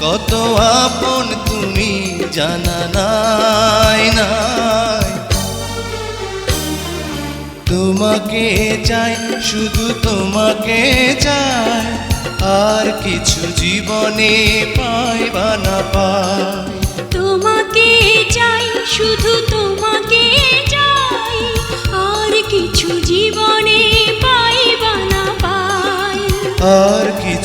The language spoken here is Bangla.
কত আপন তুমি জানা নাই নাই। তোমাকে চাই, শুধু তোমাকে চাই, আর কিছু জীবনে পাইবা না পাই। তোমাকে চাই, শুধু তোমাকে চাই, আর কিছু জীবনে পাইবা না পাই। আর কিছু